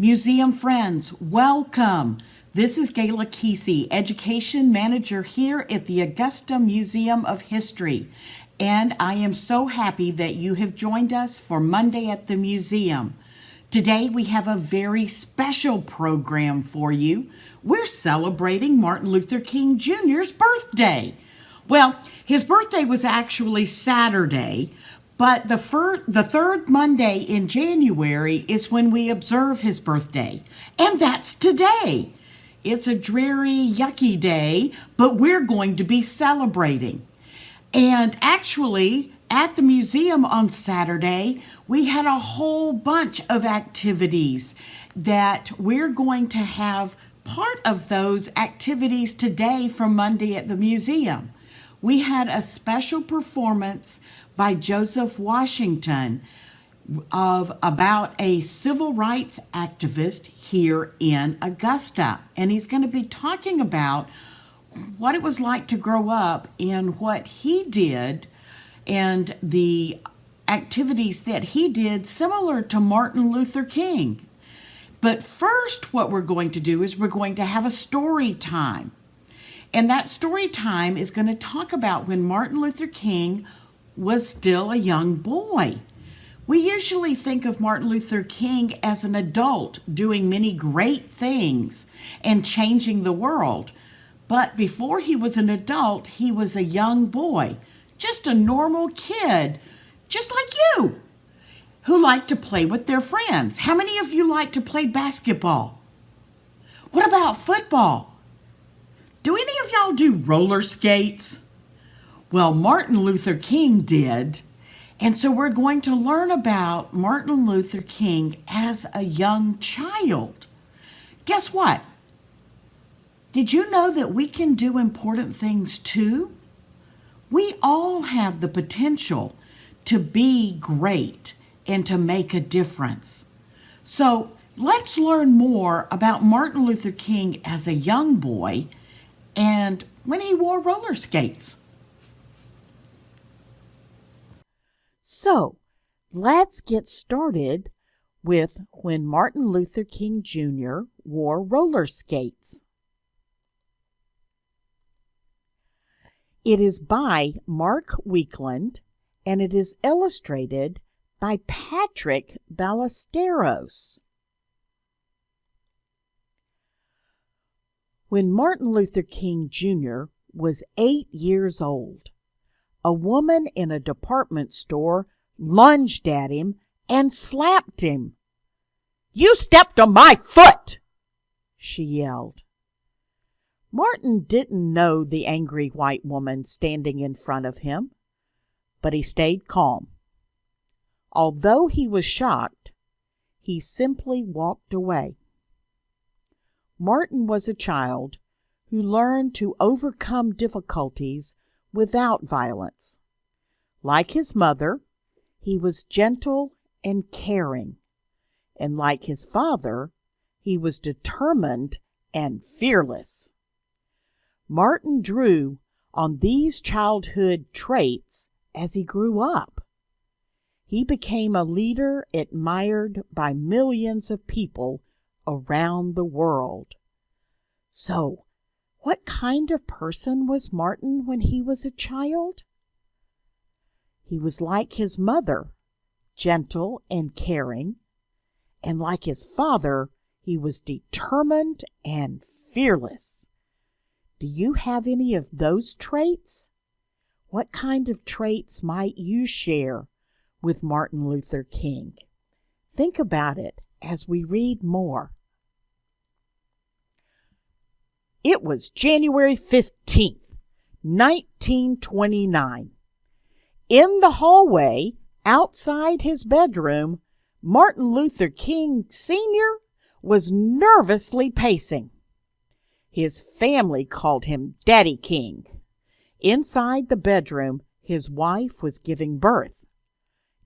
Museum friends, welcome. This is Gayla Keesee, Education Manager here at the Augusta Museum of History. And I am so happy that you have joined us for Monday at the Museum. Today we have a very special program for you. We're celebrating Martin Luther King Jr.'s birthday. Well, his birthday was actually Saturday, but the third Monday in January is when we observe his birthday, and that's today. It's a dreary, yucky day, but we're going to be celebrating. And actually, at the museum on Saturday, we had a whole bunch of activities that we're going to have part of those activities today from Monday at the museum. We had a special performance by Joseph Washington about a civil rights activist here in Augusta. And he's going to be talking about what it was like to grow up and what he did and the activities that he did similar to Martin Luther King. But first, what we're going to do is we're going to have a story time. And that story time is going to talk about when Martin Luther King was still a young boy. We usually think of Martin Luther King as an adult doing many great things and changing the world. But before he was an adult, he was a young boy, just a normal kid, just like you, who liked to play with their friends. How many of you like to play basketball? What about football? Do any of y'all do roller skates? Well, Martin Luther King did. And so we're going to learn about Martin Luther King as a young child. Guess what? Did you know that we can do important things too? We all have the potential to be great and to make a difference. So let's learn more about Martin Luther King as a young boy and when he wore roller skates. So, let's get started with when Martin Luther King Jr. wore roller skates. It is by Mark Weakland, and it is illustrated by Patrick Ballesteros. When Martin Luther King Jr. was 8 years old, a woman in a department store lunged at him and slapped him. "You stepped on my foot!" she yelled. Martin didn't know the angry white woman standing in front of him, but he stayed calm. Although he was shocked, he simply walked away. Martin was a child who learned to overcome difficulties without violence. Like his mother, he was gentle and caring, and like his father, he was determined and fearless. Martin drew on these childhood traits as he grew up. He became a leader admired by millions of people around the world. So, what kind of person was Martin when he was a child? He was like his mother, gentle and caring, and like his father, he was determined and fearless. Do you have any of those traits? What kind of traits might you share with Martin Luther King? Think about it as we read more. It was January 15th, 1929. In the hallway outside his bedroom, Martin Luther King Sr. was nervously pacing. His family called him Daddy King. Inside the bedroom, his wife was giving birth.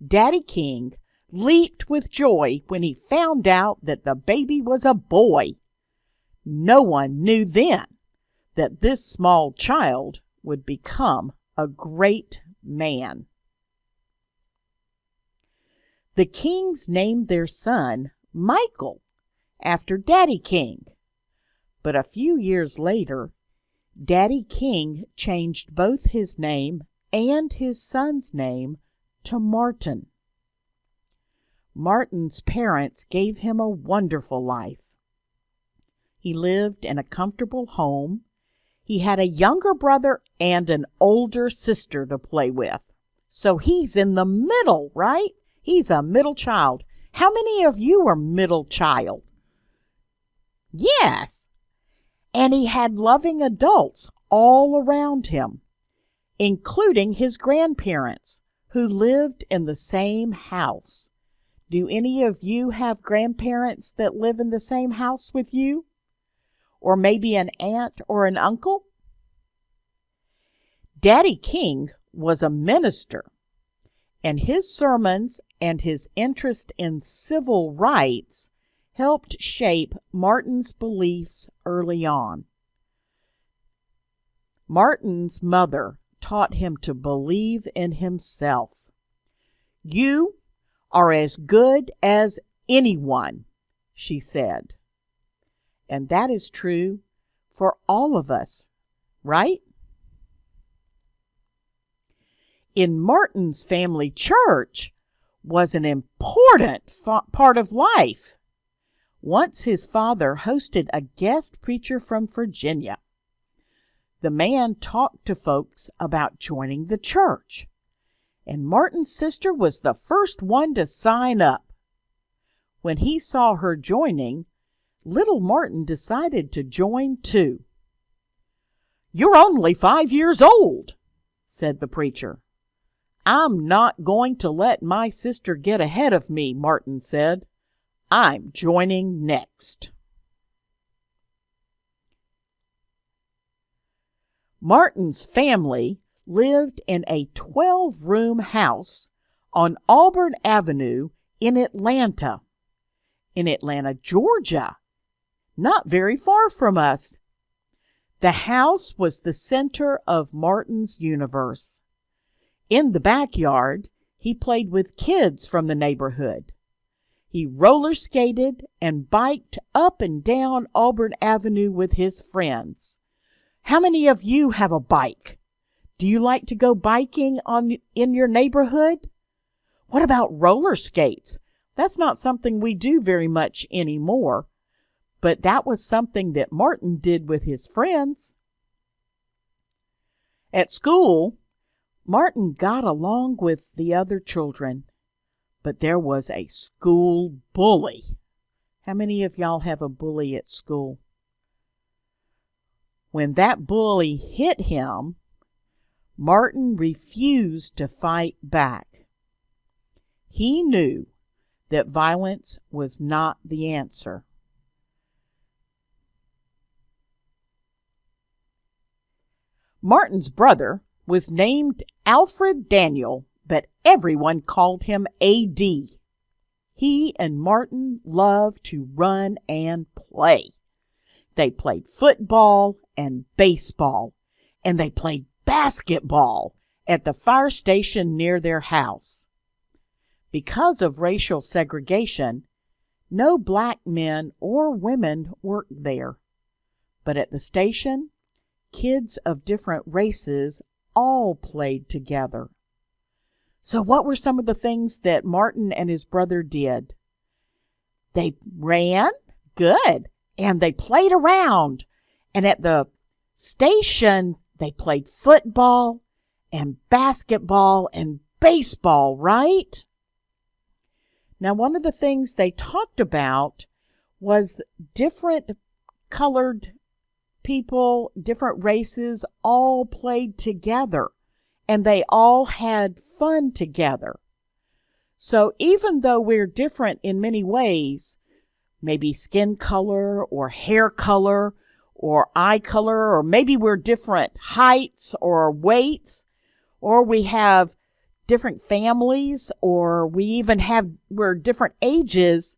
Daddy King leaped with joy when he found out that the baby was a boy. No one knew then that this small child would become a great man. The Kings named their son Michael after Daddy King. But a few years later, Daddy King changed both his name and his son's name to Martin. Martin's parents gave him a wonderful life. He lived in a comfortable home. He had a younger brother and an older sister to play with. So he's in the middle, right? He's a middle child. How many of you are middle child? Yes. And he had loving adults all around him, including his grandparents, who lived in the same house. Do any of you have grandparents that live in the same house with you? Or maybe an aunt or an uncle? Daddy King was a minister, and his sermons and his interest in civil rights helped shape Martin's beliefs early on. Martin's mother taught him to believe in himself. You are as good as anyone, she said. And that is true for all of us, right? In Martin's family church was an important part of life. Once his father hosted a guest preacher from Virginia. The man talked to folks about joining the church, and Martin's sister was the first one to sign up. When he saw her joining, little Martin decided to join too. "You're only 5 years old," said the preacher. "I'm not going to let my sister get ahead of me," Martin said. "I'm joining next." Martin's family lived in a 12-room house on Auburn Avenue in Atlanta, Georgia, not very far from us. The house was the center of Martin's universe. In the backyard, he played with kids from the neighborhood. He roller skated and biked up and down Auburn Avenue with his friends. How many of you have a bike? Do you like to go biking in your neighborhood? What about roller skates? That's not something we do very much anymore, but that was something that Martin did with his friends. At school, Martin got along with the other children, but there was a school bully. How many of y'all have a bully at school? When that bully hit him, Martin refused to fight back. He knew that violence was not the answer. Martin's brother was named Alfred Daniel, but everyone called him A.D. He and Martin loved to run and play. They played football and baseball, and they played basketball at the fire station near their house. Because of racial segregation, no black men or women worked there. But at the station, kids of different races all played together. So what were some of the things that Martin and his brother did? They ran, good, and they played around. And at the station, they played football and basketball and baseball, right? Now, one of the things they talked about was different colored people, different races, all played together, and they all had fun together. So even though we're different in many ways, maybe skin color or hair color or eye color, or maybe we're different heights or weights, or we have different families, or we're different ages,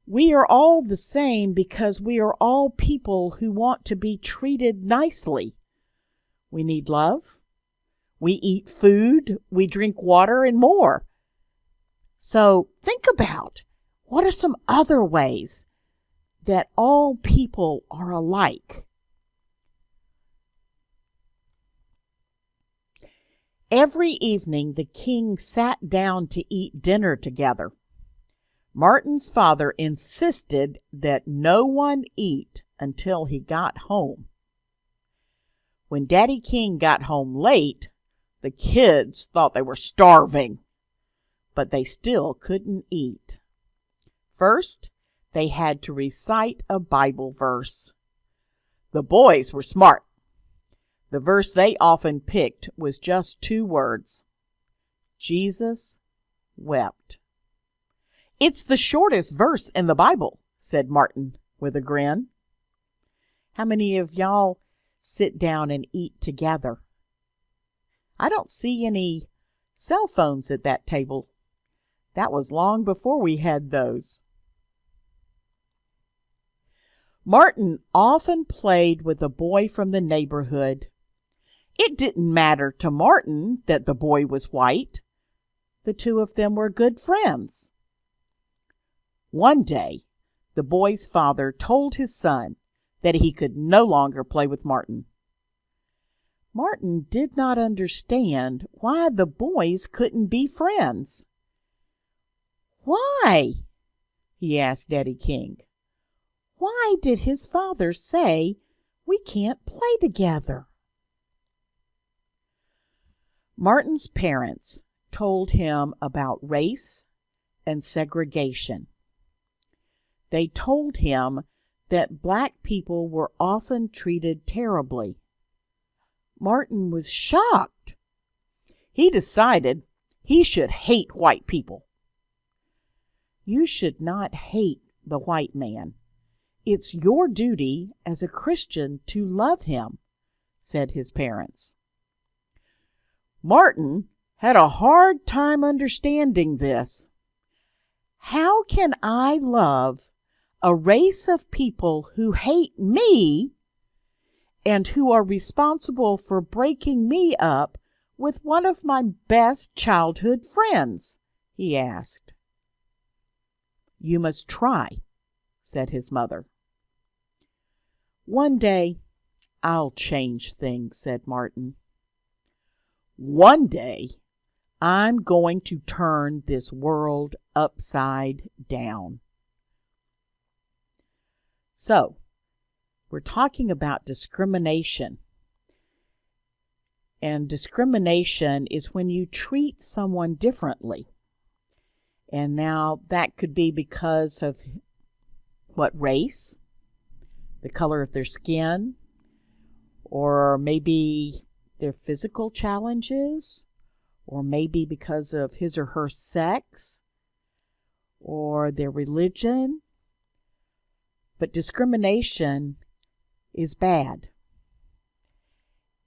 we are all the same because we are all people who want to be treated nicely. We need love. We eat food. We drink water and more. So think about What are some other ways that all people are alike? Every evening the king sat down to eat dinner together. Martin's father insisted that no one eat until he got home. When Daddy King got home late, the kids thought they were starving, but they still couldn't eat. First, they had to recite a Bible verse. The boys were smart. The verse they often picked was just 2 words. Jesus wept. "It's the shortest verse in the Bible," said Martin with a grin. How many of y'all sit down and eat together? I don't see any cell phones at that table. That was long before we had those. Martin often played with a boy from the neighborhood. It didn't matter to Martin that the boy was white. The 2 of them were good friends. One day, the boy's father told his son that he could no longer play with Martin. Martin did not understand why the boys couldn't be friends. "Why?" he asked Daddy King. "Why did his father say we can't play together?" Martin's parents told him about race and segregation. They told him that black people were often treated terribly. Martin was shocked. He decided he should hate white people. "You should not hate the white man. It's your duty as a Christian to love him," said his parents. Martin had a hard time understanding this. How can I love a race of people who hate me and who are responsible for breaking me up with one of my best childhood friends?" he asked. "You must try," said his mother. "One day I'll change things," said Martin. "One day I'm going to turn this world upside down." So, we're talking about discrimination. And discrimination is when you treat someone differently. And now that could be because of what race, the color of their skin, or maybe their physical challenges, or maybe because of his or her sex, or their religion. But discrimination is bad.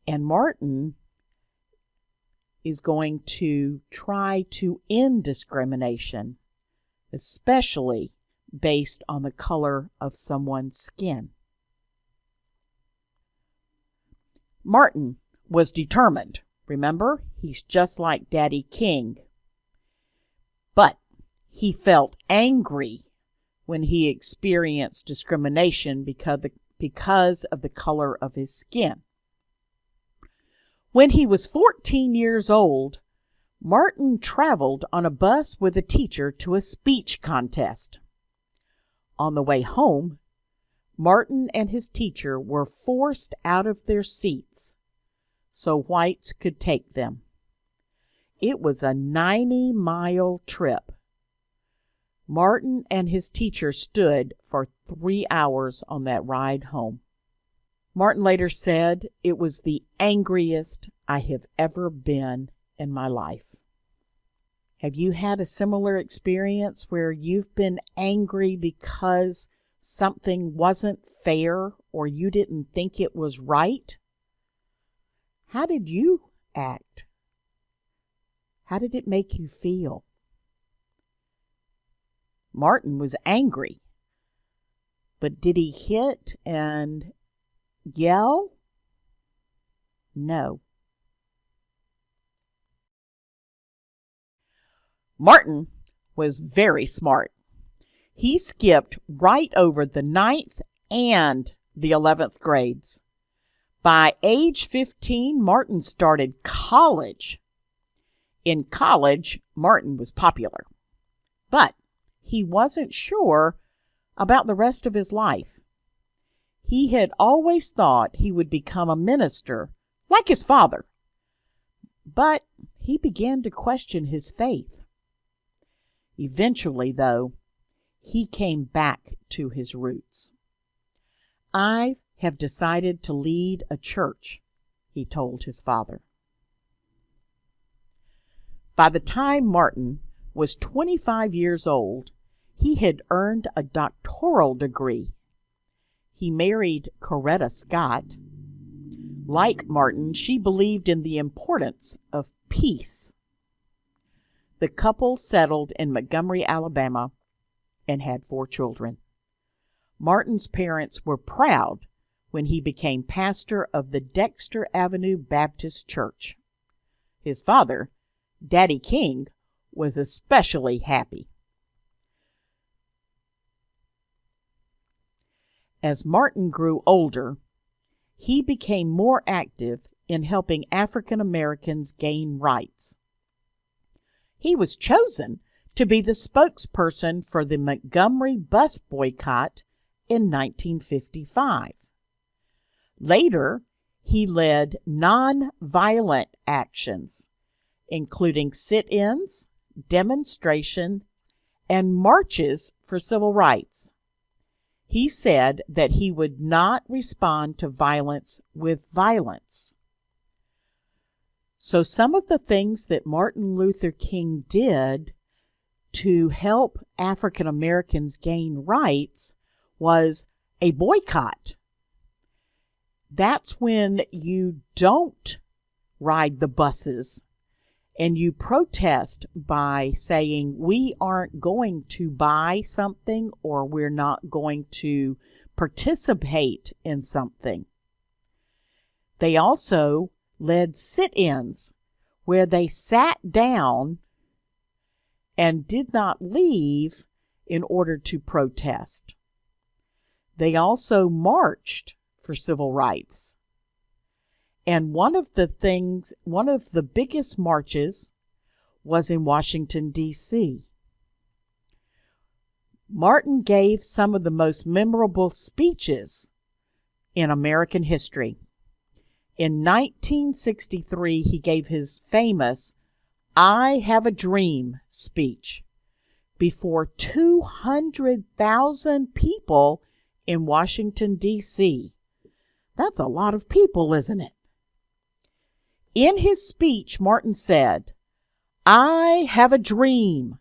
And Martin is going to try to end discrimination, especially based on the color of someone's skin. Martin was determined. Remember, he's just like Daddy King. But he felt angry when he experienced discrimination because of the color of his skin. When he was 14 years old, Martin traveled on a bus with a teacher to a speech contest. On the way home, Martin and his teacher were forced out of their seats so whites could take them. It was a 90-mile trip. Martin and his teacher stood for 3 hours on that ride home. Martin later said, "It was the angriest I have ever been in my life." Have you had a similar experience where you've been angry because something wasn't fair or you didn't think it was right? How did you act? How did it make you feel? Martin was angry, but did he hit and yell? No. Martin was very smart. He skipped right over the 9th and the 11th grades. By age 15, Martin started college. In college, Martin was popular, but he wasn't sure about the rest of his life. He had always thought he would become a minister, like his father, but he began to question his faith. Eventually, though, he came back to his roots. "I have decided to lead a church," he told his father. By the time Martin was 25 years old, he had earned a doctoral degree. He married Coretta Scott. Like Martin, she believed in the importance of peace. The couple settled in Montgomery, Alabama, and had 4 children. Martin's parents were proud when he became pastor of the Dexter Avenue Baptist Church. His father, Daddy King, was especially happy. As Martin grew older, he became more active in helping African Americans gain rights. He was chosen to be the spokesperson for the Montgomery bus boycott in 1955. Later, he led nonviolent actions, including sit-ins, demonstrations, and marches for civil rights. He said that he would not respond to violence with violence. So some of the things that Martin Luther King did to help African Americans gain rights was a boycott. That's when you don't ride the buses and you protest by saying, we aren't going to buy something or we're not going to participate in something. They also led sit-ins where they sat down and did not leave in order to protest. They also marched for civil rights. And one of the biggest marches was in Washington, D.C. Martin gave some of the most memorable speeches in American history. In 1963, he gave his famous "I Have a Dream" speech before 200,000 people in Washington, D.C. That's a lot of people, isn't it? In his speech, Martin said, "I have a dream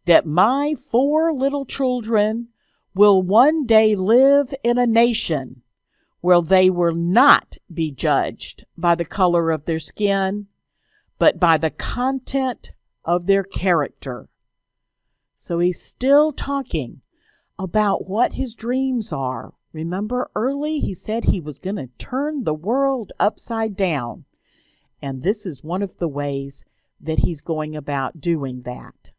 that my 4 little children will one day live in a nation where they will not be judged by the color of their skin, but by the content of their character." So he's still talking about what his dreams are. Remember, early he said he was going to turn the world upside down. And this is one of the ways that he's going about doing that.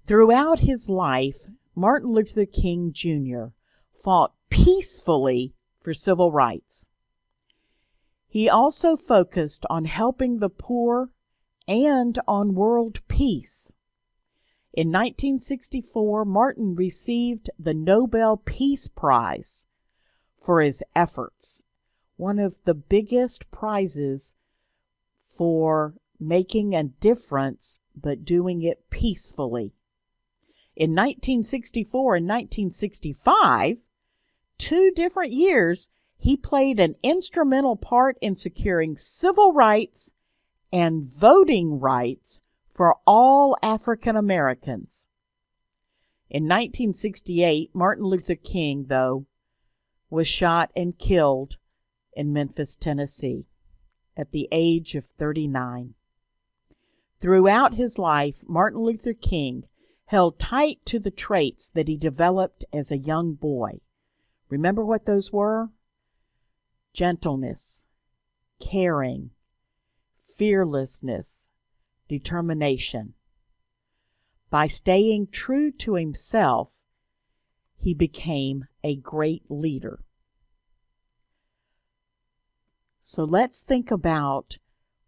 Throughout his life, Martin Luther King Jr. fought peacefully for civil rights. He also focused on helping the poor and on world peace. In 1964, Martin received the Nobel Peace Prize for his efforts, one of the biggest prizes for making a difference, but doing it peacefully. In 1964 and 1965, 2 different years, he played an instrumental part in securing civil rights and voting rights for all African Americans. In 1968, Martin Luther King, though, was shot and killed in Memphis, Tennessee, at the age of 39. Throughout his life, Martin Luther King held tight to the traits that he developed as a young boy. Remember what those were? Gentleness, caring, fearlessness, determination. By staying true to himself, he became a great leader. So let's think about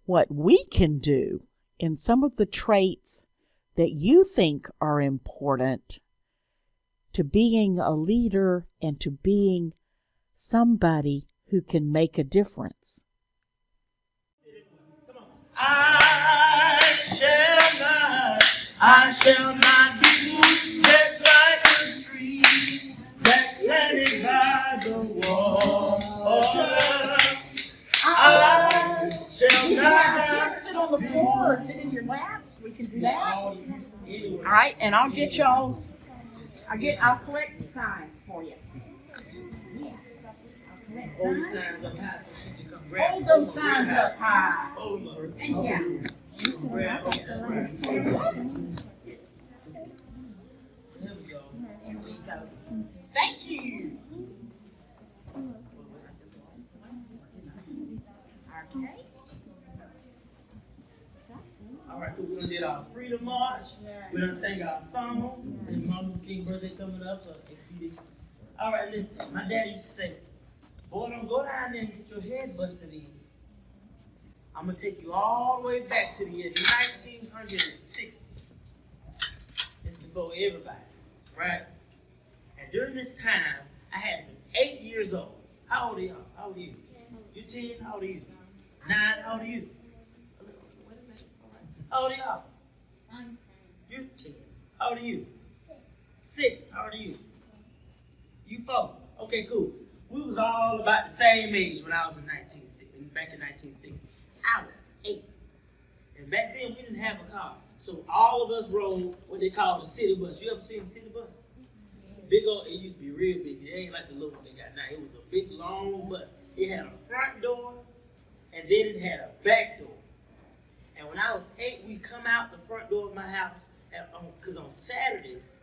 what we can do in some of the traits that you think are important to being a leader and to being somebody who can make a difference. I shall not be moved, just like a tree that's planted by the water. I shall not. You can't sit on the floor or sit in your laps. We can do that. All right, and I'll get y'all's. I'll collect the signs for you. Yeah. I'll collect signs. Hold those signs up high. Thank you. Here we go. Thank you. Okay. All right, we're gonna do our Freedom March. We're gonna sing our song. And Martin Luther King birthday coming up. So all right, listen. My dad used to say, "Boy, don't go down there and get your head busted in. I'm gonna take you all the way back to the year 1960. It's before everybody, right? And during this time, I had been 8 years old. How old are y'all? How old are you? You're 10. How old are you? 9. How old are you? Wait a minute. All right. How old are y'all? I'm 10. You're 10. How old are you? 6. How old are you? You 4. Okay, cool. We was all about the same age when I was back in 1960. I was 8. And back then we didn't have a car. So all of us rode what they call the city bus. You ever seen the city bus? Big old, it used to be real big. It ain't like the little one they got now. It was a big, long bus. It had a front door, and then it had a back door. And when I was 8, we'd come out the front door of my house, because on Saturdays,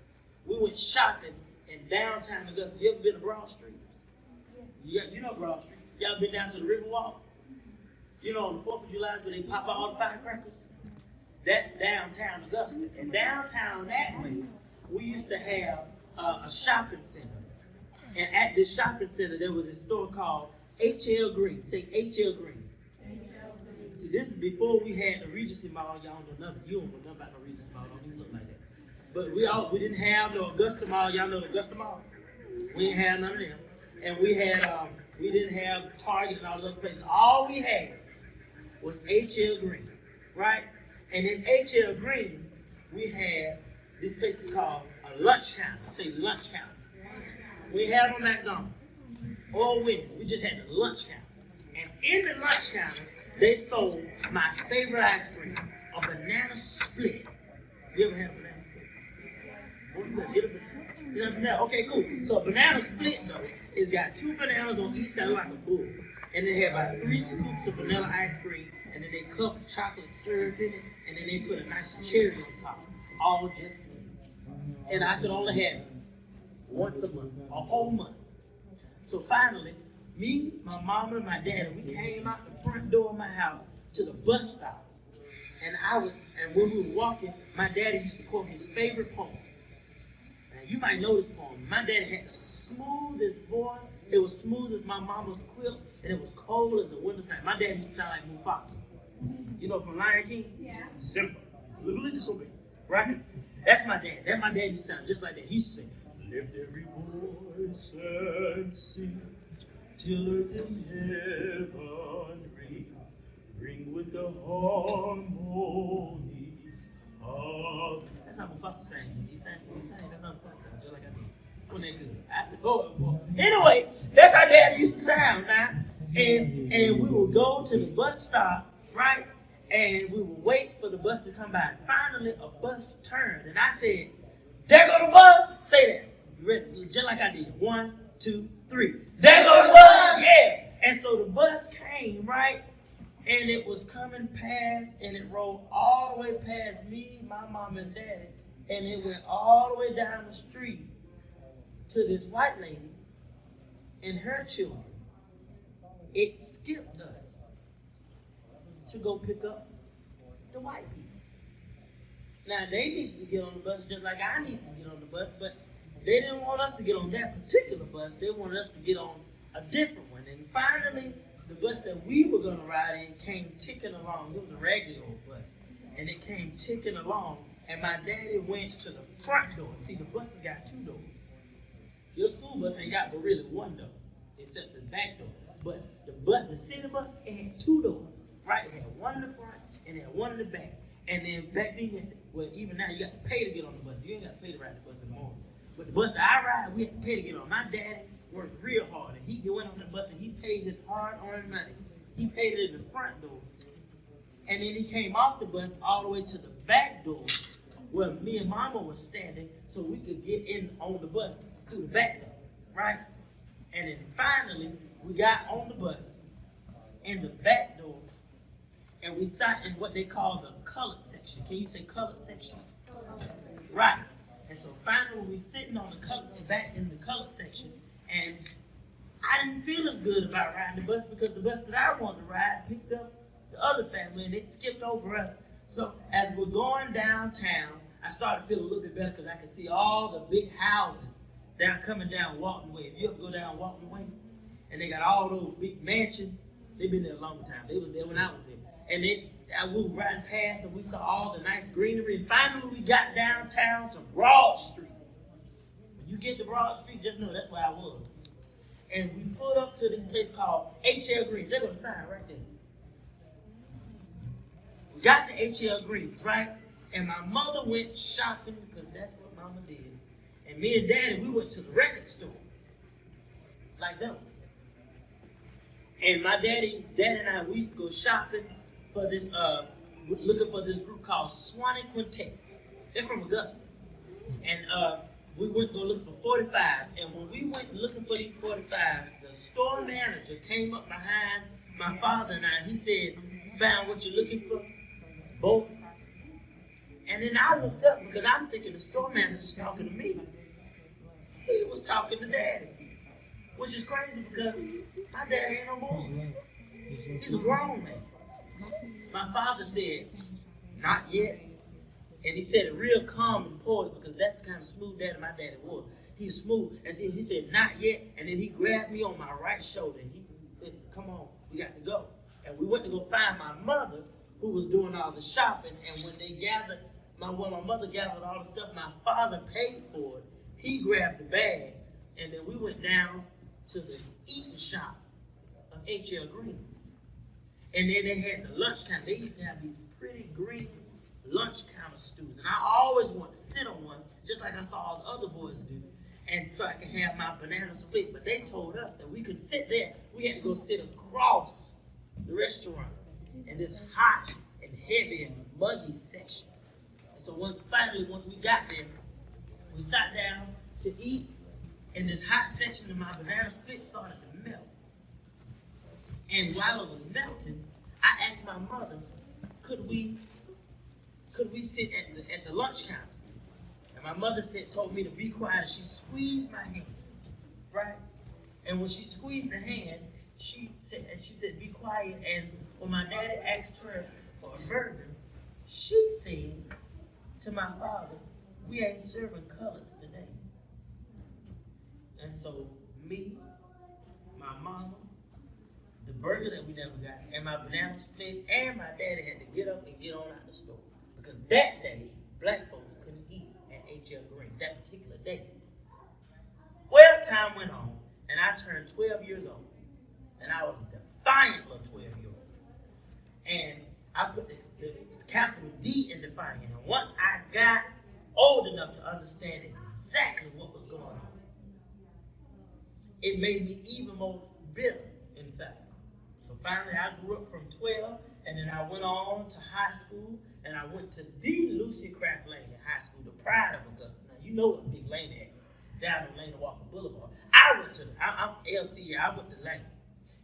we went shopping in downtown Augusta. You ever been to Broad Street? You know Broad Street. Y'all been down to the Riverwalk? You know, on the 4th of July, where they pop out all the firecrackers? That's downtown Augusta. And downtown that way, we used to have a shopping center. And at this shopping center, there was a store called H.L. Green. Say H.L. Greens. See, this is before we had the Regency Mall. Y'all don't know nothing. You don't know nothing about the Regency Mall. Don't even look like that. But we didn't have no Augusta Mall. Y'all know the Augusta Mall? We didn't have none of them. And we didn't have Target and all those other places. All we had was H.L. Greens, right? And in H.L. Greens, we had, this place is called a lunch counter. Say lunch counter. We had on McDonald's or Wendy's. We just had the lunch counter. And in the lunch counter, they sold my favorite ice cream, a banana split. You ever had a banana split? Get a banana. Okay, cool. So a banana split, though, it's got 2 bananas on each side like a bull. And they had about 3 scoops of vanilla ice cream, and then they cup chocolate syrup in it, and then they put a nice cherry on top. All just for me. And I could only have it once a month, a whole month. So finally, me, my mama, and my daddy, we came out the front door of my house to the bus stop. And when we were walking, my daddy used to quote his favorite poem. Now you might know this poem. My daddy had the smoothest voice. It was smooth as my mama's quilts, and it was cold as a winter's night. My daddy used to sound like Mufasa. You know, from Lion King? Yeah. Simple. Literally disobey. Right? That's my dad. That my dad used to sound just like that. He used to sing, lift every voice and sing, till earth and heaven ring with the harmonies of... That's how Mufasa sang. He sang, that's how Mufasa sang, just like I did. Wasn't that good? Anyway, that's how Dad used to sound now. And we would go to the bus stop, right? And we would wait for the bus to come by. And finally, a bus turned. And I said, there go the bus. Say that. You ready? Just like I did. 1, 2, 3. There go the bus. Yeah. And so the bus came, right? And it was coming past, and it rolled all the way past me, my mom, and daddy. And it went all the way down the street to this white lady and her children. It skipped us to go pick up the white people. Now, they needed to get on the bus just like I needed to get on the bus, but they didn't want us to get on that particular bus. They wanted us to get on a different one. And finally, the bus that we were going to ride in came ticking along. It was a regular old bus. And it came ticking along, and my daddy went to the front door. See, the bus has got 2 doors. Your school bus ain't got but really 1 door, except the back door. But the city bus, it had 2 doors, right? It had one in the front, and it had one in the back. And then back then, you had to, well, even now, you got to pay to get on the bus. You ain't got to pay to ride the bus anymore. But the bus I ride, we had to pay to get on. My daddy worked real hard, and he went on the bus, and he paid his hard-earned money. He paid it in the front door. And then he came off the bus all the way to the back door where me and Mama was standing so we could get in on the bus through the back door, right? And then finally, we got on the bus in the back door, and we sat in what they call the colored section. Can you say colored section? Right. And so finally, we sitting on the back in the colored section, and I didn't feel as good about riding the bus because the bus that I wanted to ride picked up the other family, and it skipped over us. So as we're going downtown, I started to feel a little bit better because I could see all the big houses coming down Walton Way. If you ever go down Walton Way, and they got all those big mansions, they've been there a long time. They was there when I was there. And we were riding past, and we saw all the nice greenery. And finally, we got downtown to Broad Street. When you get to Broad Street, just know that's where I was. And we pulled up to this place called H.L. Green. They're going to sign right there. We got to H.L. Green's, right? And my mother went shopping because that's what Mama did. And me and Daddy, we went to the record store. Like those. And my Daddy and I, we used to go shopping for this, looking for this group called Swanee Quintet. They're from Augusta. And we went to go look for 45s. And when we went looking for these 45s, the store manager came up behind my father and I. He said, "You found what you're looking for?" Both. And then I looked up because I'm thinking the store manager's talking to me. He was talking to Daddy, which is crazy because my daddy ain't no boy. He's a grown man. My father said, "Not yet." And he said it real calm and poised because that's the kind of smooth daddy my daddy was. He's smooth. And so he said, "Not yet." And then he grabbed me on my right shoulder and he said, "Come on, we got to go." And we went to go find my mother, who was doing all the shopping. And when they gathered, when my mother gathered all the stuff my father paid for it, he grabbed the bags. And then we went down to the eating shop of H.L. Green's. And then they had the lunch counter. They used to have these pretty green lunch counter stools. And I always wanted to sit on one, just like I saw all the other boys do. And so I could have my banana split. But they told us that we couldn't sit there. We had to go sit across the restaurant in this hot and heavy and muggy section. And so once we got there, we sat down to eat. In this hot section, and my banana split started to melt. And while it was melting, I asked my mother, could we sit at the lunch counter? And my mother told me to be quiet. She squeezed my hand, right? And when she squeezed the hand, she said, "Be quiet." And when my daddy asked her for a burger, she said to my father, "We ain't serving colors today." And so me, my mama, the burger that we never got, and my banana split, and my daddy had to get up and get on out the store. Because that day, black folks couldn't eat at H.L. Green's, that particular day. Well, time went on, and I turned 12 years old. And I was a defiant little 12-year-old. And I put the capital D in defiant. And once I got old enough to understand exactly what was going on, it made me even more bitter inside. So finally, I grew up from 12, and then I went on to high school, and I went to the Lucia Craft Lane in high school, the pride of Augusta. Now, you know what Big Lane is, down on Lane Walker Boulevard. I'm LC, I went to Lane.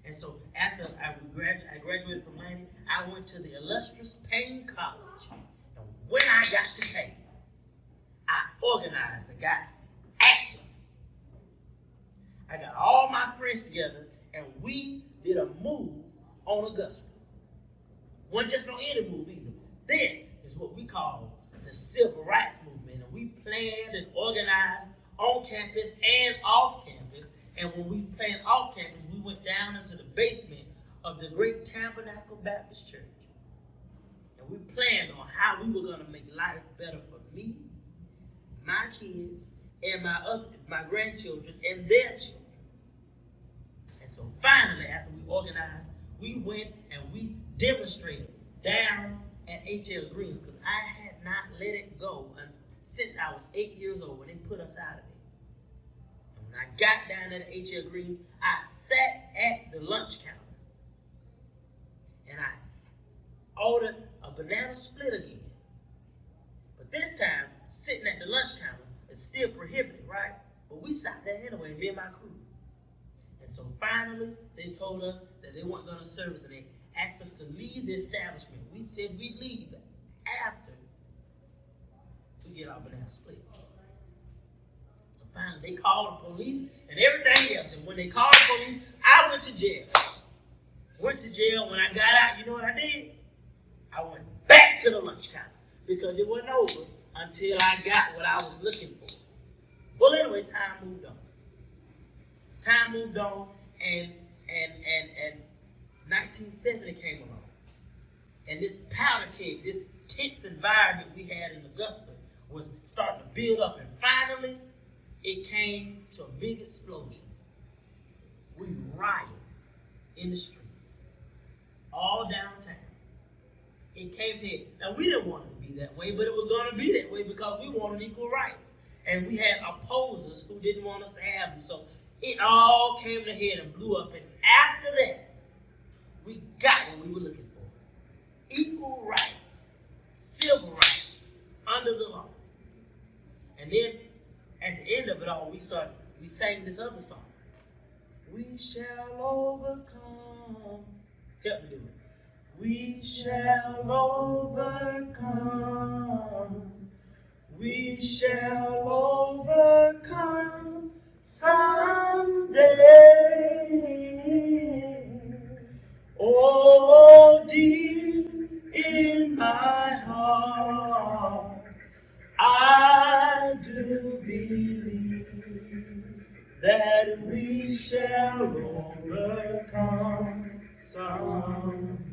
And so after I graduated from Lane, I went to the illustrious Payne College. And when I got to Payne, I organized and got active. I got all my friends together, and we did a move on Augusta. Wasn't just no any move either. This is what we call the civil rights movement, and we planned and organized on campus and off campus. And when we planned off campus, we went down into the basement of the Great Tabernacle Baptist Church. And we planned on how we were going to make life better for me, my kids, and my grandchildren and their children. And so finally, after we organized, we went and we demonstrated down at H.L. Green's, because I had not let it go since I was 8 years old when they put us out of there. And when I got down at H.L. Green's, I sat at the lunch counter and I ordered a banana split again. But this time, sitting at the lunch counter is still prohibited, right? But we sat there anyway, me and my crew. And so finally, they told us that they weren't going to serve us, and they asked us to leave the establishment. We said we'd leave after we get our banana splits. So finally, they called the police and everything else. And when they called the police, I went to jail. Went to jail. When I got out, you know what I did? I went back to the lunch counter because it wasn't over until I got what I was looking for. Well, anyway, time moved on. Time moved on, and 1970 came along. And this powder keg, this tense environment we had in Augusta was starting to build up. And finally, it came to a big explosion. We rioted in the streets, all downtown. It came to it. Now, we didn't want it to be that way, but it was going to be that way because we wanted equal rights. And we had opposers who didn't want us to have them. So it all came to head and blew up. And after that, we got what we were looking for. Equal rights, civil rights, under the law. And then, at the end of it all, we sang this other song. We shall overcome. Help me do it. We shall overcome. We shall overcome someday. Oh, deep in my heart, I do believe that we shall overcome someday.